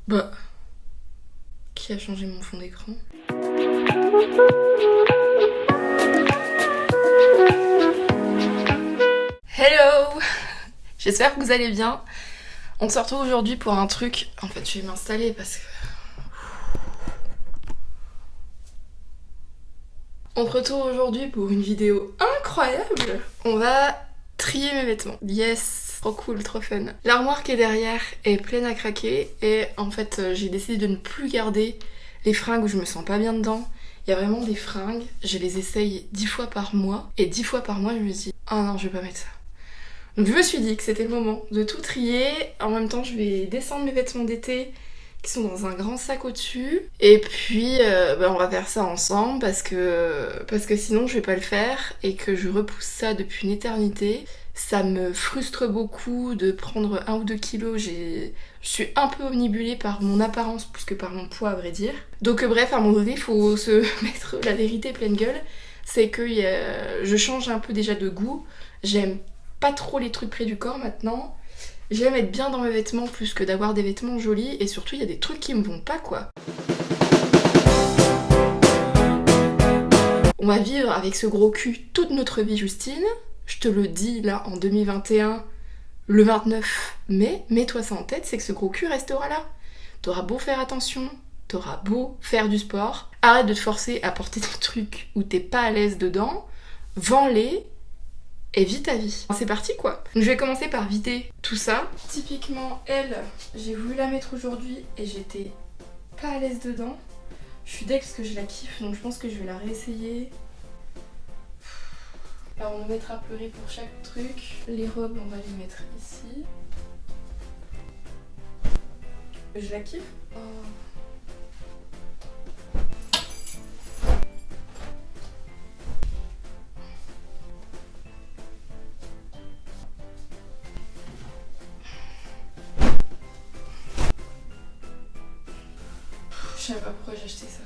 Bah, qui a changé mon fond d'écran? Hello! J'espère que vous allez bien. On se retrouve aujourd'hui pour un truc... En fait, je vais m'installer parce que... On se retrouve aujourd'hui pour une vidéo incroyable. On va trier mes vêtements. Yes! Trop cool, trop fun. L'armoire qui est derrière est pleine à craquer et en fait j'ai décidé de ne plus garder les fringues où je me sens pas bien dedans. Il y a vraiment des fringues, je les essaye 10 fois par mois et 10 fois par mois je me dis ah non je vais pas mettre ça. Donc je me suis dit que c'était le moment de tout trier. En même temps je vais descendre mes vêtements d'été qui sont dans un grand sac au-dessus. Et puis on va faire ça ensemble parce que sinon je vais pas le faire et que je repousse ça depuis une éternité. Ça me frustre beaucoup de prendre 1 ou 2 kilos. Je suis un peu omnibulée par mon apparence plus que par mon poids à vrai dire. Donc bref, à un moment donné, il faut se mettre la vérité pleine gueule. C'est que je change un peu déjà de goût. J'aime pas trop les trucs près du corps maintenant. J'aime être bien dans mes vêtements plus que d'avoir des vêtements jolis. Et surtout, il y a des trucs qui me vont pas quoi. On va vivre avec ce gros cul toute notre vie, Justine. Je te le dis là en 2021, le 29 mai, mets-toi ça en tête, c'est que ce gros cul restera là. T'auras beau faire attention, t'auras beau faire du sport, arrête de te forcer à porter des trucs où t'es pas à l'aise dedans, vends-les et vis ta vie. C'est parti quoi. Donc je vais commencer par vider tout ça. Typiquement elle, j'ai voulu la mettre aujourd'hui et j'étais pas à l'aise dedans. Je suis deck parce que je la kiffe donc je pense que je vais la réessayer. Alors on va mettre à pleurer pour chaque truc. Les robes, on va les mettre ici. Je la kiffe. Oh. Je sais pas pourquoi j'ai acheté ça.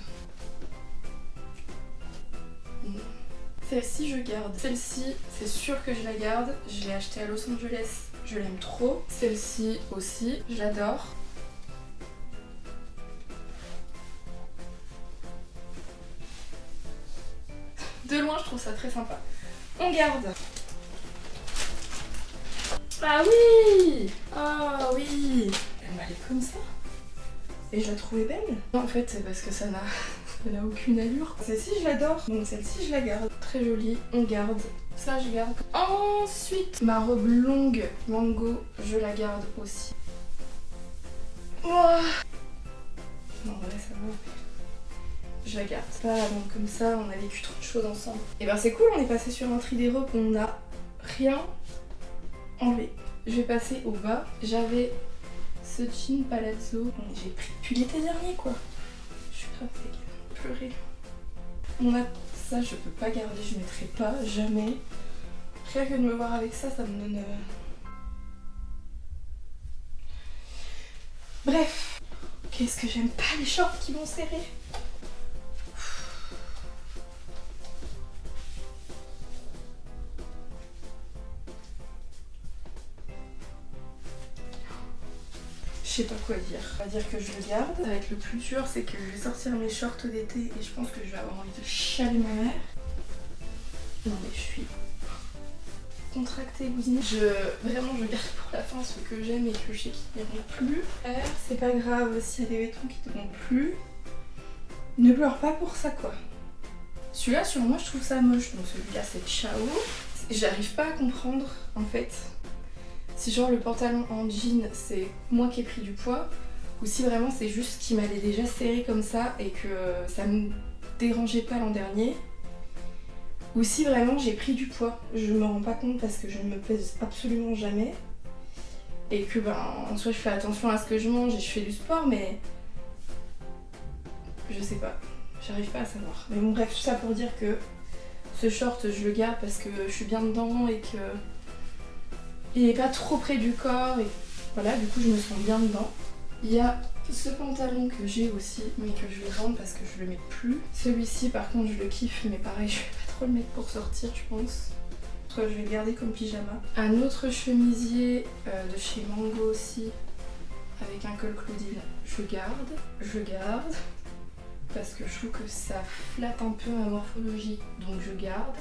Celle-ci je garde. Celle-ci c'est sûr que je la garde. Je l'ai achetée à Los Angeles. Je l'aime trop. Celle-ci aussi, j'adore. De loin je trouve ça très sympa. On garde. Ah oui! Ah oui! Elle m'allait comme ça. Et je la trouvais belle. En fait c'est parce que ça n'a aucune allure. Celle-ci je l'adore, donc celle-ci je la garde. Très jolie, on garde. Ça je garde. Ensuite, ma robe longue mango, je la garde aussi. Oh non, ouais, ça va. Je la garde. Pas donc comme ça, on a vécu trop de choses ensemble. Et ben c'est cool, on est passé sur un tri des robes, on n'a rien enlevé. Je vais passer au bas. J'avais ce jean palazzo. J'ai pris depuis l'été dernier quoi. Je suis grave dégueu. Pleurer. On a ça, je peux pas garder, je mettrai pas, jamais. Rien que de me voir avec ça, ça me donne... Bref. Qu'est-ce que j'aime pas les shorts qui vont serrer. Je sais pas quoi dire. On va dire que je le garde. Ça va être le plus dur, c'est que je vais sortir mes shorts d'été et je pense que je vais avoir envie de chialer ma mère. Non mais je suis contractée, bousine. Vraiment je garde pour la fin ceux que j'aime et que je sais qu'ils n'iront plus. C'est pas grave s'il y a des vêtements qui te vont plus. Ne pleure pas pour ça quoi. Celui-là sur moi je trouve ça moche, donc celui-là c'est ciao. J'arrive pas à comprendre en fait. Si genre le pantalon en jean c'est moi qui ai pris du poids ou si vraiment c'est juste qu'il m'avait déjà serré comme ça et que ça me dérangeait pas l'an dernier ou si vraiment j'ai pris du poids. Je me rends pas compte parce que je ne me pèse absolument jamais et que en soi je fais attention à ce que je mange et je fais du sport mais je sais pas, j'arrive pas à savoir. Mais bon bref, tout ça pour dire que ce short je le garde parce que je suis bien dedans et que il n'est pas trop près du corps et voilà, du coup je me sens bien dedans. Il y a ce pantalon que j'ai aussi mais que je vais vendre parce que je le mets plus. Celui-ci par contre je le kiffe mais pareil je vais pas trop le mettre pour sortir je pense. Je vais le garder comme pyjama. Un autre chemisier de chez Mango aussi avec un col Claudine. je garde, parce que je trouve que ça flatte un peu ma morphologie, donc je garde.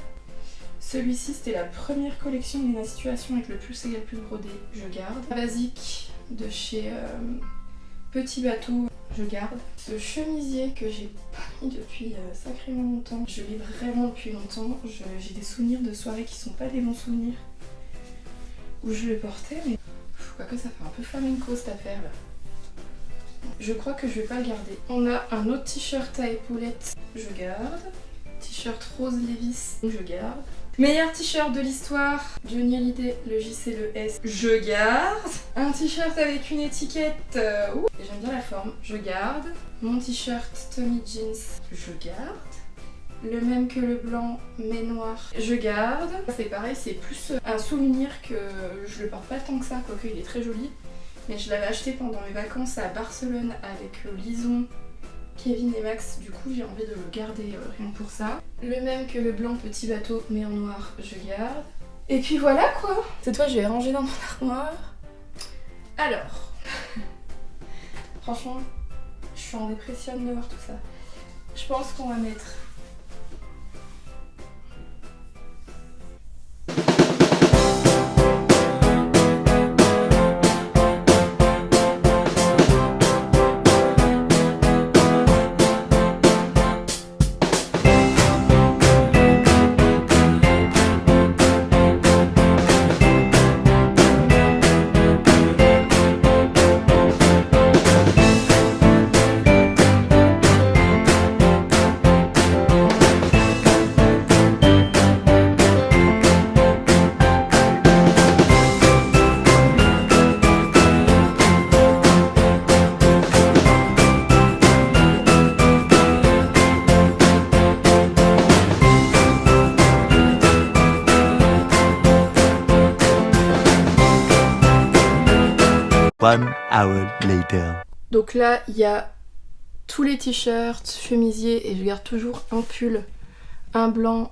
Celui-ci c'était la première collection d'Ina Situation avec le plus égal plus brodé, je garde. Basique de chez Petit Bateau, je garde. Ce chemisier que j'ai pas mis depuis sacrément longtemps, je l'ai vraiment depuis longtemps. J'ai des souvenirs de soirées qui sont pas des bons souvenirs où je le portais, mais quoique ça fait un peu flamenco cette affaire là. Je crois que je vais pas le garder. On a un autre t-shirt à épaulettes, je garde. T-shirt rose Levi's, je garde. Meilleur t-shirt de l'histoire, Johnny Hallyday, le J, C, le S, je garde. Un t-shirt avec une étiquette, et j'aime bien la forme, je garde. Mon t-shirt Tommy Jeans, je garde. Le même que le blanc mais noir, je garde. C'est pareil, c'est plus un souvenir que je le porte pas tant que ça, quoique il est très joli. Mais je l'avais acheté pendant mes vacances à Barcelone avec Lison, Kevin et Max, du coup j'ai envie de le garder rien que pour ça. Le même que le blanc Petit Bateau mais en noir, je garde. Et puis voilà quoi. Cette fois je vais ranger dans mon armoire. Alors, franchement, je suis en dépression de voir tout ça. Je pense qu'on va mettre... One hour later. Donc là, il y a tous les t-shirts, chemisiers, et je garde toujours un pull, un blanc,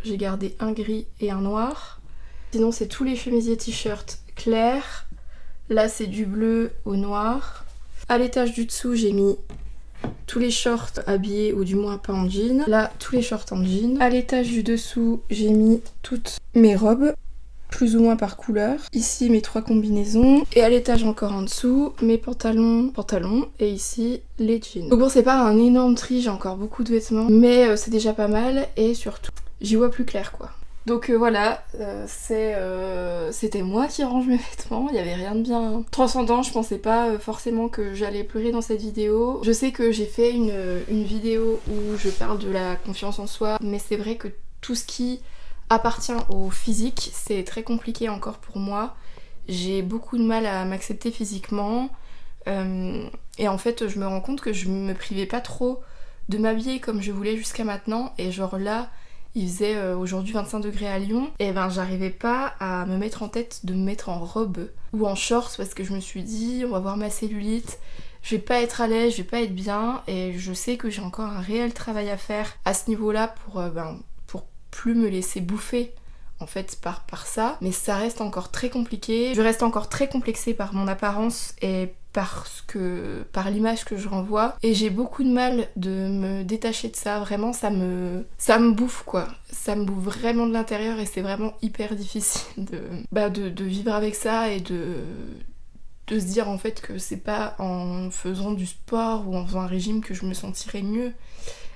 j'ai gardé un gris et un noir. Sinon, c'est tous les chemisiers t-shirts clairs. Là, c'est du bleu au noir. À l'étage du dessous, j'ai mis tous les shorts habillés, ou du moins pas en jean. Là, tous les shorts en jean. À l'étage du dessous, j'ai mis toutes mes robes, plus ou moins par couleur. Ici mes 3 combinaisons. Et à l'étage encore en dessous, mes pantalons, et ici les jeans. Donc bon, c'est pas un énorme tri, j'ai encore beaucoup de vêtements, mais c'est déjà pas mal et surtout, j'y vois plus clair quoi. Donc voilà, c'était moi qui range mes vêtements, il y avait rien de bien transcendant, je pensais pas forcément que j'allais pleurer dans cette vidéo. Je sais que j'ai fait une vidéo où je parle de la confiance en soi, mais c'est vrai que tout ce qui appartient au physique, c'est très compliqué encore pour moi. J'ai beaucoup de mal à m'accepter physiquement et en fait je me rends compte que je me privais pas trop de m'habiller comme je voulais jusqu'à maintenant, et genre là il faisait aujourd'hui 25 degrés à Lyon, et ben j'arrivais pas à me mettre en tête de me mettre en robe ou en shorts parce que je me suis dit on va voir ma cellulite, je vais pas être à l'aise, je vais pas être bien, et je sais que j'ai encore un réel travail à faire à ce niveau-là pour plus me laisser bouffer en fait par ça, mais ça reste encore très compliqué. Je reste encore très complexée par mon apparence et par l'image que je renvoie, et j'ai beaucoup de mal de me détacher de ça. Vraiment ça me bouffe quoi, ça me bouffe vraiment de l'intérieur, et c'est vraiment hyper difficile de vivre avec ça et de se dire en fait que c'est pas en faisant du sport ou en faisant un régime que je me sentirais mieux,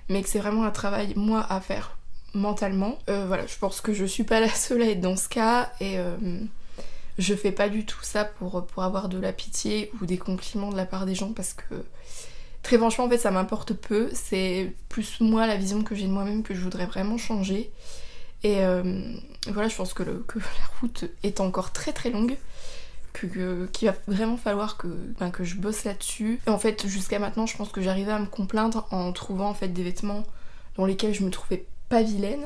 mais que c'est vraiment un travail moi à faire mentalement. Voilà, je pense que je suis pas la seule à être dans ce cas, et je fais pas du tout ça pour avoir de la pitié ou des compliments de la part des gens, parce que très franchement en fait ça m'importe peu, c'est plus moi la vision que j'ai de moi-même que je voudrais vraiment changer, et voilà, je pense que la route est encore très très longue, qu'il va vraiment falloir que je bosse là-dessus. Et en fait jusqu'à maintenant je pense que j'arrivais à me complaindre en trouvant en fait des vêtements dans lesquels je me trouvais pas vilaine,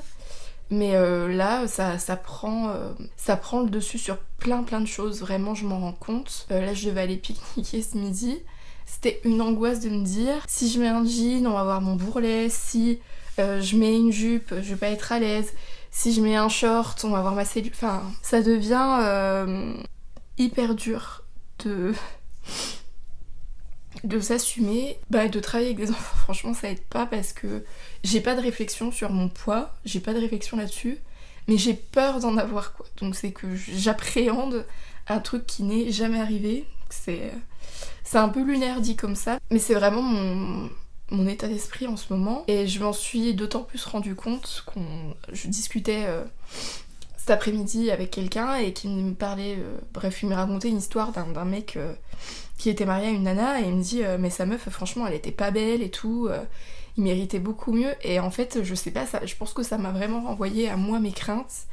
mais là ça prend le dessus sur plein de choses, vraiment je m'en rends compte. Là je devais aller pique-niquer ce midi, c'était une angoisse de me dire si je mets un jean on va voir mon bourrelet, si je mets une jupe je vais pas être à l'aise, si je mets un short on va voir ma cellule, enfin ça devient hyper dur de de s'assumer, de travailler avec des enfants, franchement ça aide pas parce que j'ai pas de réflexion sur mon poids, j'ai pas de réflexion là-dessus, mais j'ai peur d'en avoir quoi. Donc c'est que j'appréhende un truc qui n'est jamais arrivé. C'est un peu lunaire dit comme ça, mais c'est vraiment mon état d'esprit en ce moment. Et je m'en suis d'autant plus rendu compte je discutais cet après-midi avec quelqu'un et qui me parlait, bref, il me racontait une histoire d'un mec qui était marié à une nana et il me dit mais sa meuf franchement elle était pas belle et tout, il méritait beaucoup mieux. Et en fait je sais pas, je pense que ça m'a vraiment renvoyé à moi mes craintes,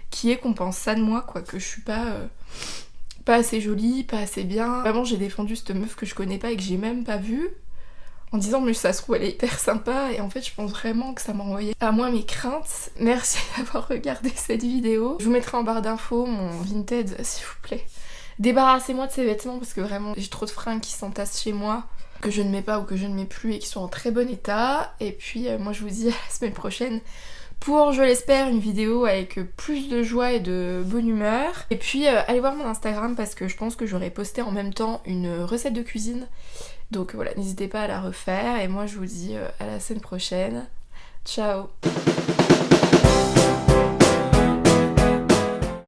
qui est qu'on pense ça de moi quoi, que je suis pas assez jolie, pas assez bien. Vraiment j'ai défendu cette meuf que je connais pas et que j'ai même pas vue en disant mais ça se trouve elle est hyper sympa, et en fait je pense vraiment que ça m'a envoyé à moi mes craintes. Merci d'avoir regardé cette vidéo. Je vous mettrai en barre d'infos mon Vinted s'il vous plaît. Débarrassez-moi de ces vêtements parce que vraiment j'ai trop de fringues qui s'entassent chez moi, que je ne mets pas ou que je ne mets plus et qui sont en très bon état. Et puis moi je vous dis à la semaine prochaine pour, je l'espère, une vidéo avec plus de joie et de bonne humeur. Et puis allez voir mon Instagram parce que je pense que j'aurai posté en même temps une recette de cuisine. Donc voilà, n'hésitez pas à la refaire et moi je vous dis à la semaine prochaine. Ciao!